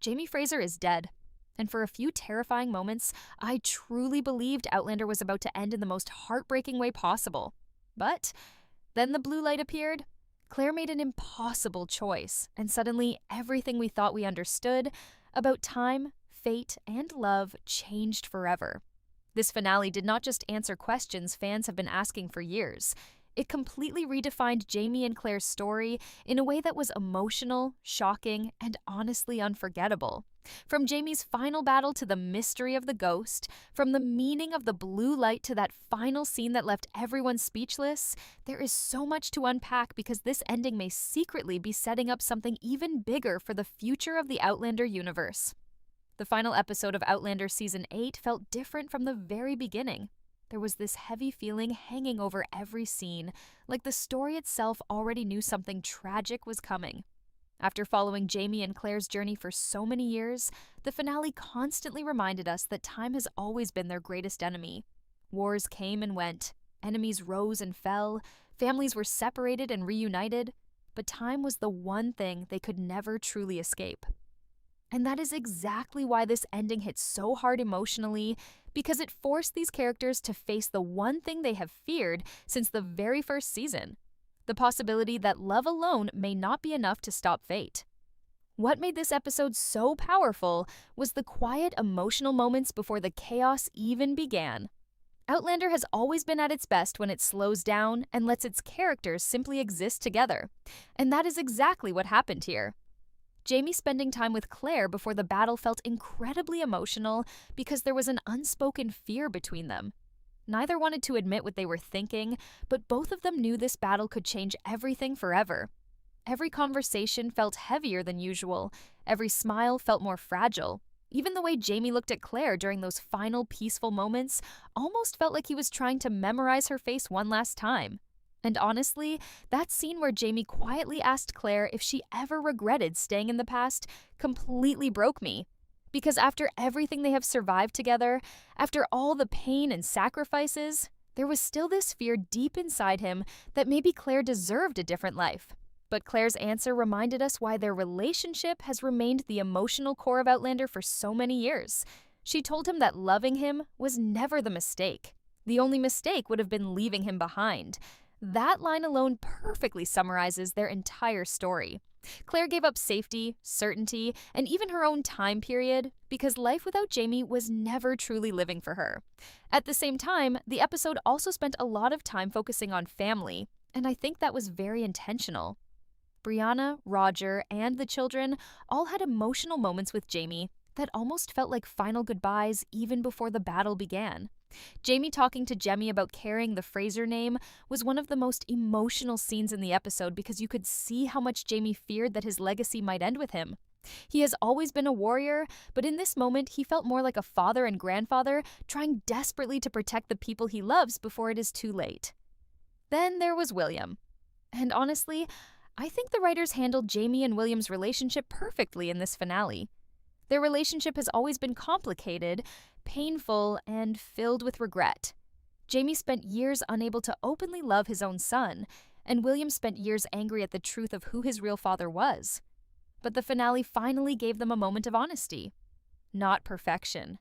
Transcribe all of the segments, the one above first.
Jamie Fraser is dead. And for a few terrifying moments, I truly believed Outlander was about to end in the most heartbreaking way possible. But then the blue light appeared. Claire made an impossible choice, and suddenly everything we thought we understood about time, fate, and love changed forever. This finale did not just answer questions fans have been asking for years. It completely redefined Jamie and Claire's story in a way that was emotional, shocking, and honestly unforgettable. From Jamie's final battle to the mystery of the ghost, from the meaning of the blue light to that final scene that left everyone speechless, there is so much to unpack because this ending may secretly be setting up something even bigger for the future of the Outlander universe. The final episode of Outlander Season 8 felt different from the very beginning. There was this heavy feeling hanging over every scene, like the story itself already knew something tragic was coming. After following Jamie and Claire's journey for so many years, the finale constantly reminded us that time has always been their greatest enemy. Wars came and went, enemies rose and fell, families were separated and reunited, but time was the one thing they could never truly escape. And that is exactly why this ending hit so hard emotionally, because it forced these characters to face the one thing they have feared since the very first season: the possibility that love alone may not be enough to stop fate. What made this episode so powerful was the quiet, emotional moments before the chaos even began. Outlander has always been at its best when it slows down and lets its characters simply exist together. And that is exactly what happened here. Jamie spending time with Claire before the battle felt incredibly emotional because there was an unspoken fear between them. Neither wanted to admit what they were thinking, but both of them knew this battle could change everything forever. Every conversation felt heavier than usual. Every smile felt more fragile. Even the way Jamie looked at Claire during those final peaceful moments almost felt like he was trying to memorize her face one last time. And honestly, that scene where Jamie quietly asked Claire if she ever regretted staying in the past completely broke me. Because after everything they have survived together, after all the pain and sacrifices, there was still this fear deep inside him that maybe Claire deserved a different life. But Claire's answer reminded us why their relationship has remained the emotional core of Outlander for so many years. She told him that loving him was never the mistake. The only mistake would have been leaving him behind. That line alone perfectly summarizes their entire story. Claire gave up safety, certainty, and even her own time period because life without Jamie was never truly living for her. At the same time, the episode also spent a lot of time focusing on family, and I think that was very intentional. Brianna, Roger, and the children all had emotional moments with Jamie that almost felt like final goodbyes even before the battle began. Jamie talking to Jemmie about carrying the Fraser name was one of the most emotional scenes in the episode because you could see how much Jamie feared that his legacy might end with him. He has always been a warrior, but in this moment he felt more like a father and grandfather trying desperately to protect the people he loves before it is too late. Then there was William. And honestly, I think the writers handled Jamie and William's relationship perfectly in this finale. Their relationship has always been complicated, painful, and filled with regret. Jamie spent years unable to openly love his own son, and William spent years angry at the truth of who his real father was. But the finale finally gave them a moment of honesty. Not perfection.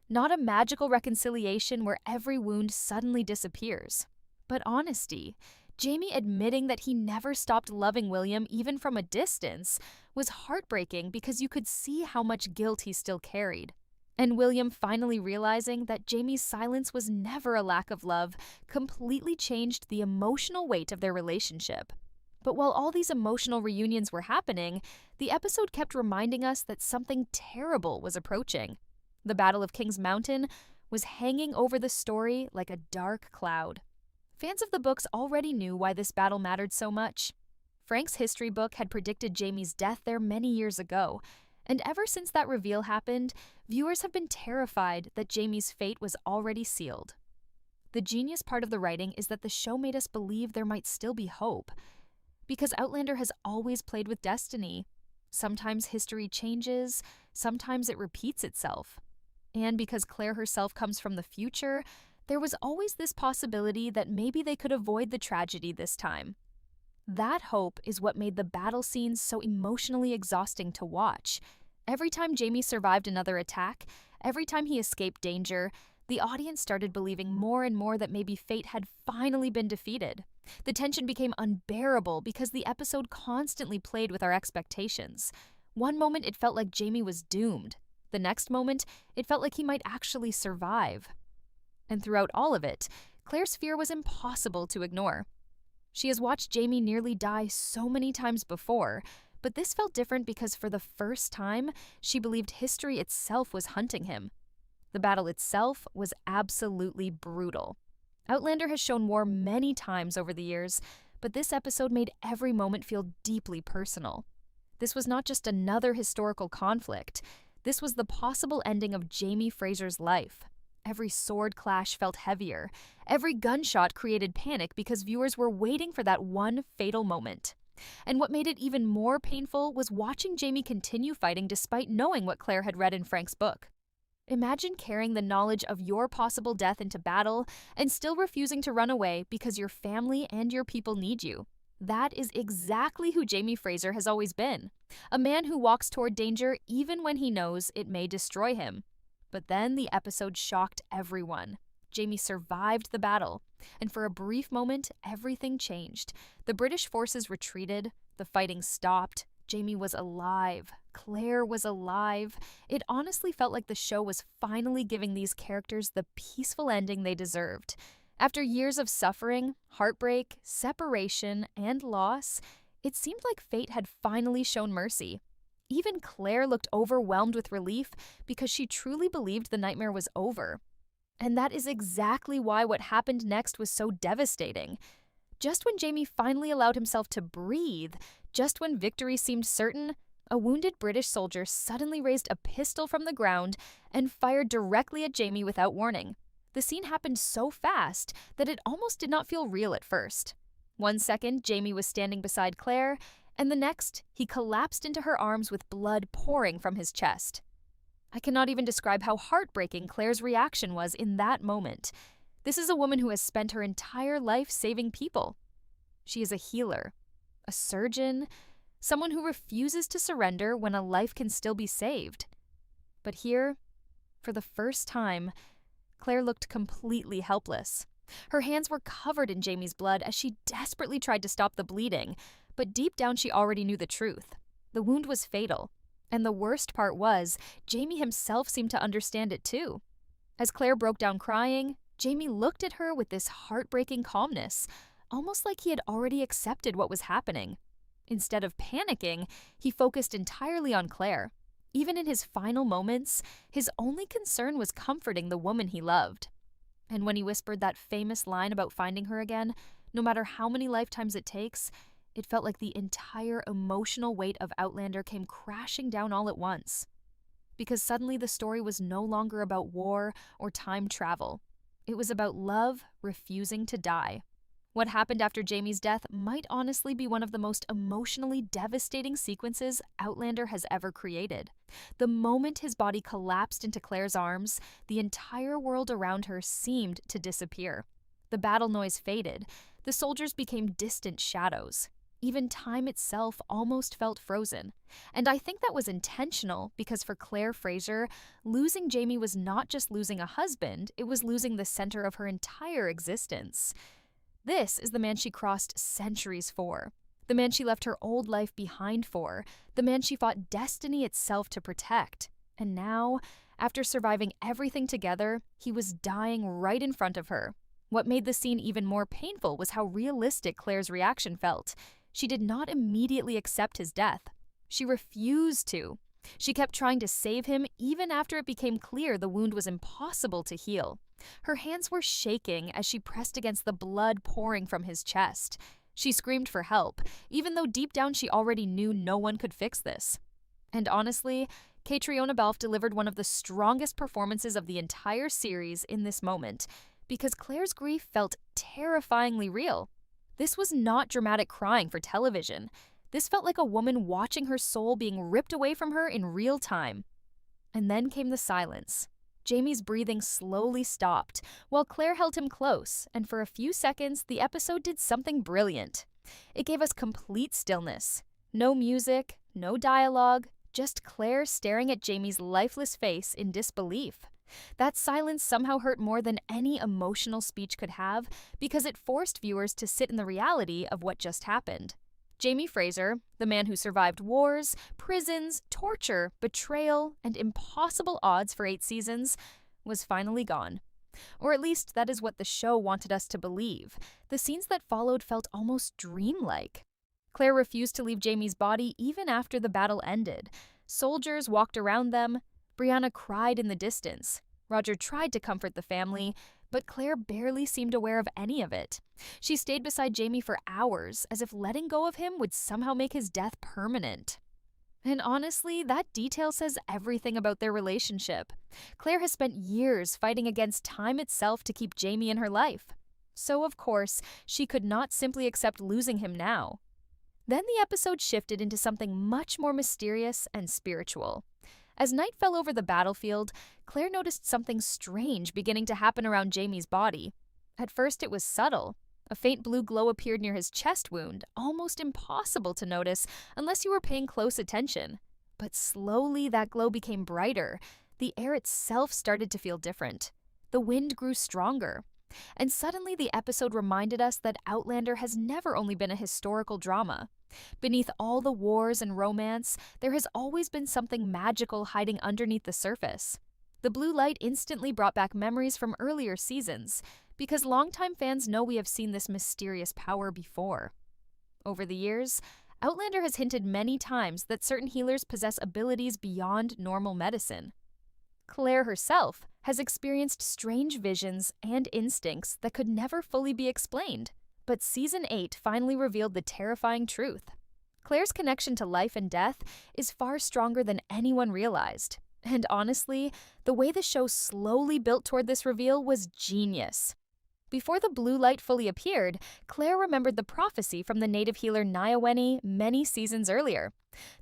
Not a magical reconciliation where every wound suddenly disappears. But honesty. Jamie admitting that he never stopped loving William even from a distance was heartbreaking because you could see how much guilt he still carried. And William finally realizing that Jamie's silence was never a lack of love completely changed the emotional weight of their relationship. But while all these emotional reunions were happening, the episode kept reminding us that something terrible was approaching. The Battle of King's Mountain was hanging over the story like a dark cloud. Fans of the books already knew why this battle mattered so much. Frank's history book had predicted Jamie's death there many years ago, and ever since that reveal happened, viewers have been terrified that Jamie's fate was already sealed. The genius part of the writing is that the show made us believe there might still be hope, because Outlander has always played with destiny. Sometimes history changes, sometimes it repeats itself. And because Claire herself comes from the future, there was always this possibility that maybe they could avoid the tragedy this time. That hope is what made the battle scenes so emotionally exhausting to watch. Every time Jamie survived another attack, every time he escaped danger, the audience started believing more and more that maybe fate had finally been defeated. The tension became unbearable because the episode constantly played with our expectations. One moment it felt like Jamie was doomed. The next moment, it felt like he might actually survive. And throughout all of it, Claire's fear was impossible to ignore. She has watched Jamie nearly die so many times before, but this felt different because for the first time, she believed history itself was hunting him. The battle itself was absolutely brutal. Outlander has shown war many times over the years, but this episode made every moment feel deeply personal. This was not just another historical conflict. This was the possible ending of Jamie Fraser's life. Every sword clash felt heavier. Every gunshot created panic because viewers were waiting for that one fatal moment. And what made it even more painful was watching Jamie continue fighting despite knowing what Claire had read in Frank's book. Imagine carrying the knowledge of your possible death into battle and still refusing to run away because your family and your people need you. That is exactly who Jamie Fraser has always been. A man who walks toward danger even when he knows it may destroy him. But then the episode shocked everyone. Jamie survived the battle, and for a brief moment, everything changed. The British forces retreated, the fighting stopped, Jamie was alive, Claire was alive. It honestly felt like the show was finally giving these characters the peaceful ending they deserved. After years of suffering, heartbreak, separation, and loss, it seemed like fate had finally shown mercy. Even Claire looked overwhelmed with relief because she truly believed the nightmare was over. And that is exactly why what happened next was so devastating. Just when Jamie finally allowed himself to breathe, just when victory seemed certain, a wounded British soldier suddenly raised a pistol from the ground and fired directly at Jamie without warning. The scene happened so fast that it almost did not feel real at first. 1 second, Jamie was standing beside Claire, and the next, he collapsed into her arms with blood pouring from his chest. I cannot even describe how heartbreaking Claire's reaction was in that moment. This is a woman who has spent her entire life saving people. She is a healer, a surgeon, someone who refuses to surrender when a life can still be saved. But here, for the first time, Claire looked completely helpless. Her hands were covered in Jamie's blood as she desperately tried to stop the bleeding, but deep down she already knew the truth. The wound was fatal. And the worst part was, Jamie himself seemed to understand it too. As Claire broke down crying, Jamie looked at her with this heartbreaking calmness, almost like he had already accepted what was happening. Instead of panicking, he focused entirely on Claire. Even in his final moments, his only concern was comforting the woman he loved. And when he whispered that famous line about finding her again, no matter how many lifetimes it takes, it felt like the entire emotional weight of Outlander came crashing down all at once. Because suddenly the story was no longer about war or time travel. It was about love refusing to die. What happened after Jamie's death might honestly be one of the most emotionally devastating sequences Outlander has ever created. The moment his body collapsed into Claire's arms, the entire world around her seemed to disappear. The battle noise faded. The soldiers became distant shadows. Even time itself almost felt frozen. And I think that was intentional because for Claire Fraser, losing Jamie was not just losing a husband, it was losing the center of her entire existence. This is the man she crossed centuries for, the man she left her old life behind for, the man she fought destiny itself to protect. And now, after surviving everything together, he was dying right in front of her. What made the scene even more painful was how realistic Claire's reaction felt. She did not immediately accept his death. She refused to. She kept trying to save him even after it became clear the wound was impossible to heal. Her hands were shaking as she pressed against the blood pouring from his chest. She screamed for help, even though deep down she already knew no one could fix this. And honestly, Catriona Balfe delivered one of the strongest performances of the entire series in this moment, because Claire's grief felt terrifyingly real. This was not dramatic crying for television. This felt like a woman watching her soul being ripped away from her in real time. And then came the silence. Jamie's breathing slowly stopped, while Claire held him close, and for a few seconds, the episode did something brilliant. It gave us complete stillness. No music, no dialogue, just Claire staring at Jamie's lifeless face in disbelief. That silence somehow hurt more than any emotional speech could have because it forced viewers to sit in the reality of what just happened. Jamie Fraser, the man who survived wars, prisons, torture, betrayal, and impossible odds for 8 seasons, was finally gone. Or at least that is what the show wanted us to believe. The scenes that followed felt almost dreamlike. Claire refused to leave Jamie's body even after the battle ended. Soldiers walked around them. Brianna cried in the distance. Roger tried to comfort the family, but Claire barely seemed aware of any of it. She stayed beside Jamie for hours, as if letting go of him would somehow make his death permanent. And honestly, that detail says everything about their relationship. Claire has spent years fighting against time itself to keep Jamie in her life. So, of course, she could not simply accept losing him now. Then the episode shifted into something much more mysterious and spiritual. As night fell over the battlefield, Claire noticed something strange beginning to happen around Jamie's body. At first, it was subtle. A faint blue glow appeared near his chest wound, almost impossible to notice unless you were paying close attention. But slowly, that glow became brighter. The air itself started to feel different. The wind grew stronger. And suddenly, the episode reminded us that Outlander has never only been a historical drama. Beneath all the wars and romance, there has always been something magical hiding underneath the surface. The blue light instantly brought back memories from earlier seasons, because longtime fans know we have seen this mysterious power before. Over the years, Outlander has hinted many times that certain healers possess abilities beyond normal medicine. Claire herself has experienced strange visions and instincts that could never fully be explained. But Season 8 finally revealed the terrifying truth. Claire's connection to life and death is far stronger than anyone realized. And honestly, the way the show slowly built toward this reveal was genius. Before the blue light fully appeared, Claire remembered the prophecy from the native healer Nyaweni many seasons earlier.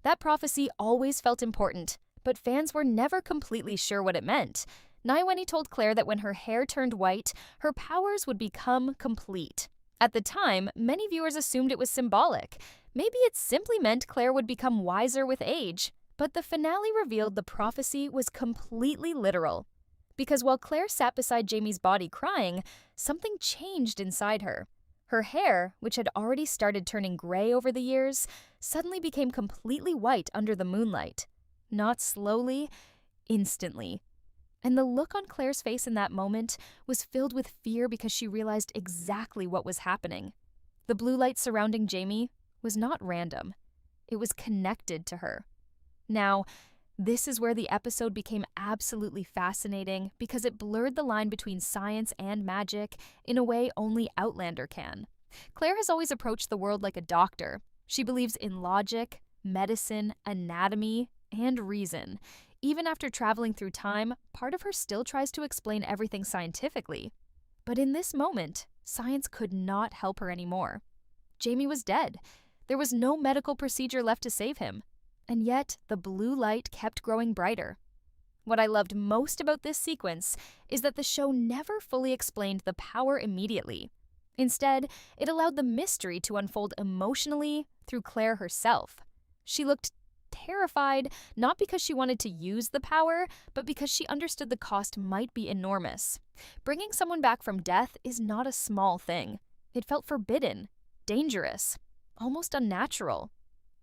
That prophecy always felt important, but fans were never completely sure what it meant. Nyaweni told Claire that when her hair turned white, her powers would become complete. At the time, many viewers assumed it was symbolic. Maybe it simply meant Claire would become wiser with age. But the finale revealed the prophecy was completely literal. Because while Claire sat beside Jamie's body crying, something changed inside her. Her hair, which had already started turning gray over the years, suddenly became completely white under the moonlight. Not slowly, instantly. And the look on Claire's face in that moment was filled with fear because she realized exactly what was happening. The blue light surrounding Jamie was not random. It was connected to her. Now, this is where the episode became absolutely fascinating because it blurred the line between science and magic in a way only Outlander can. Claire has always approached the world like a doctor. She believes in logic, medicine, anatomy, and reason. Even after traveling through time, part of her still tries to explain everything scientifically. But in this moment, science could not help her anymore. Jamie was dead. There was no medical procedure left to save him. And yet, the blue light kept growing brighter. What I loved most about this sequence is that the show never fully explained the power immediately. Instead, it allowed the mystery to unfold emotionally through Claire herself. She looked terrified, not because she wanted to use the power, but because she understood the cost might be enormous. Bringing someone back from death is not a small thing. It felt forbidden, dangerous, almost unnatural.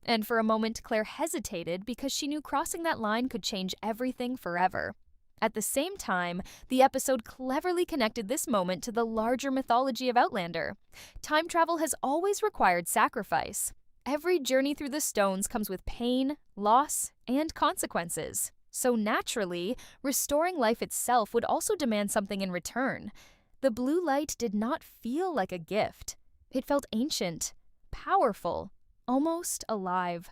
And for a moment, Claire hesitated because she knew crossing that line could change everything forever. At the same time, the episode cleverly connected this moment to the larger mythology of Outlander. Time travel has always required sacrifice. Every journey through the stones comes with pain, loss, and consequences. So naturally, restoring life itself would also demand something in return. The blue light did not feel like a gift. It felt ancient, powerful, almost alive.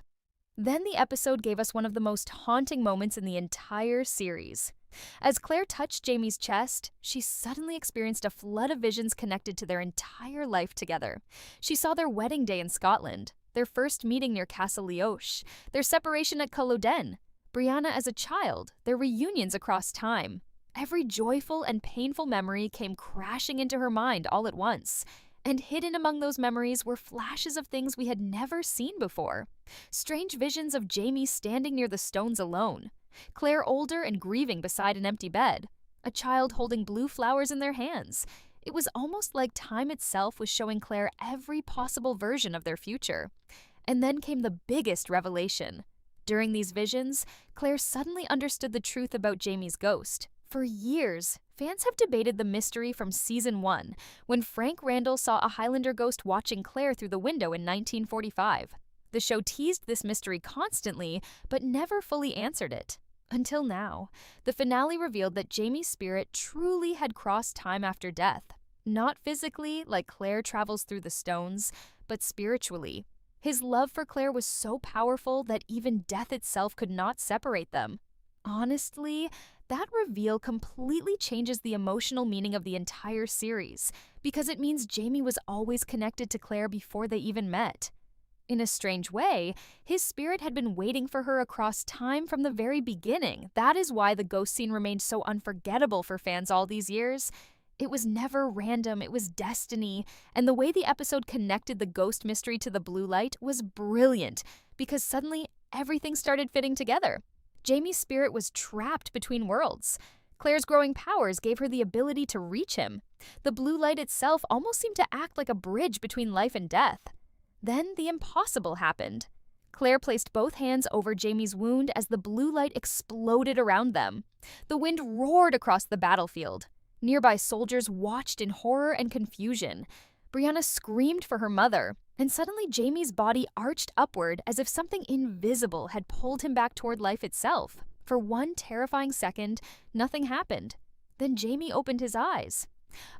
Then the episode gave us one of the most haunting moments in the entire series. As Claire touched Jamie's chest, she suddenly experienced a flood of visions connected to their entire life together. She saw their wedding day in Scotland, their first meeting near Castle Leoch, their separation at Culloden, Brianna as a child, their reunions across time. Every joyful and painful memory came crashing into her mind all at once. And hidden among those memories were flashes of things we had never seen before. Strange visions of Jamie standing near the stones alone, Claire older and grieving beside an empty bed, a child holding blue flowers in their hands. It was almost like time itself was showing Claire every possible version of their future. And then came the biggest revelation. During these visions, Claire suddenly understood the truth about Jamie's ghost. For years, fans have debated the mystery from season 1, when Frank Randall saw a Highlander ghost watching Claire through the window in 1945. The show teased this mystery constantly, but never fully answered it. Until now, the finale revealed that Jamie's spirit truly had crossed time after death. Not physically, like Claire travels through the stones, but spiritually. His love for Claire was so powerful that even death itself could not separate them. Honestly, that reveal completely changes the emotional meaning of the entire series, because it means Jamie was always connected to Claire before they even met. In a strange way, his spirit had been waiting for her across time from the very beginning. That is why the ghost scene remained so unforgettable for fans all these years. It was never random, it was destiny, and the way the episode connected the ghost mystery to the blue light was brilliant, because suddenly everything started fitting together. Jamie's spirit was trapped between worlds. Claire's growing powers gave her the ability to reach him. The blue light itself almost seemed to act like a bridge between life and death. Then the impossible happened. Claire placed both hands over Jamie's wound as the blue light exploded around them. The wind roared across the battlefield. Nearby soldiers watched in horror and confusion. Brianna screamed for her mother, and suddenly Jamie's body arched upward as if something invisible had pulled him back toward life itself. For one terrifying second, nothing happened. Then Jamie opened his eyes.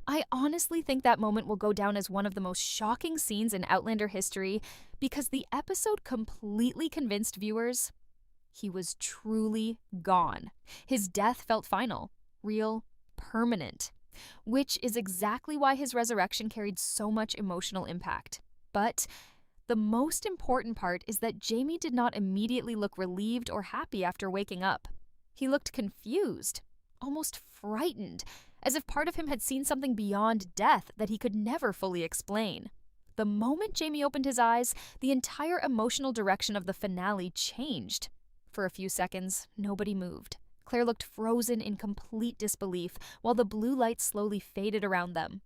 I honestly think that moment will go down as one of the most shocking scenes in Outlander history because the episode completely convinced viewers he was truly gone. His death felt final, real, permanent, which is exactly why his resurrection carried so much emotional impact. But the most important part is that Jamie did not immediately look relieved or happy after waking up. He looked confused, almost frightened, as if part of him had seen something beyond death that he could never fully explain. The moment Jamie opened his eyes, the entire emotional direction of the finale changed. For a few seconds, nobody moved. Claire looked frozen in complete disbelief while the blue light slowly faded around them.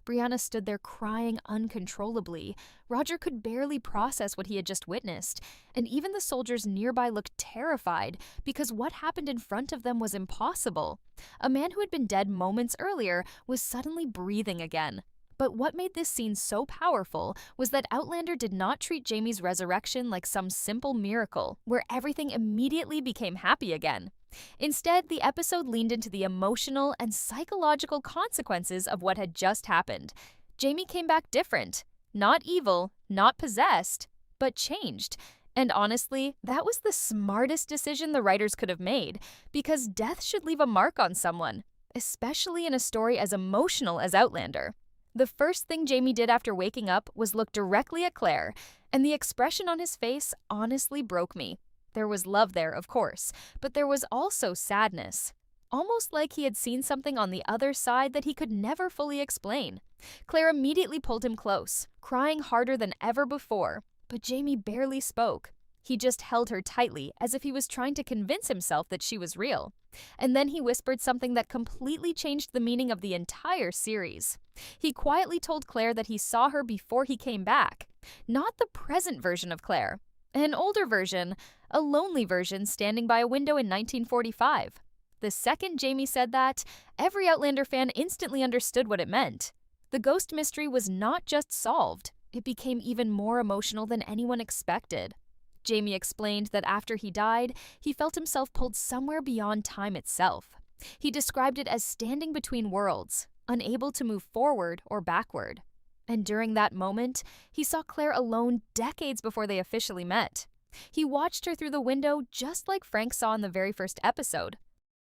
Brianna stood there crying uncontrollably. Roger could barely process what he had just witnessed, and even the soldiers nearby looked terrified because what happened in front of them was impossible. A man who had been dead moments earlier was suddenly breathing again. But what made this scene so powerful was that Outlander did not treat Jamie's resurrection like some simple miracle where everything immediately became happy again. Instead, the episode leaned into the emotional and psychological consequences of what had just happened. Jamie came back different. Not evil, not possessed, but changed. And honestly, that was the smartest decision the writers could have made, because death should leave a mark on someone, especially in a story as emotional as Outlander. The first thing Jamie did after waking up was look directly at Claire, and the expression on his face honestly broke me. There was love there, of course, but there was also sadness. Almost like he had seen something on the other side that he could never fully explain. Claire immediately pulled him close, crying harder than ever before, but Jamie barely spoke. He just held her tightly, as if he was trying to convince himself that she was real. And then he whispered something that completely changed the meaning of the entire series. He quietly told Claire that he saw her before he came back. Not the present version of Claire. An older version, a lonely version standing by a window in 1945. The second Jamie said that, every Outlander fan instantly understood what it meant. The ghost mystery was not just solved, it became even more emotional than anyone expected. Jamie explained that after he died, he felt himself pulled somewhere beyond time itself. He described it as standing between worlds, unable to move forward or backward. And during that moment, he saw Claire alone decades before they officially met. He watched her through the window just like Frank saw in the very first episode,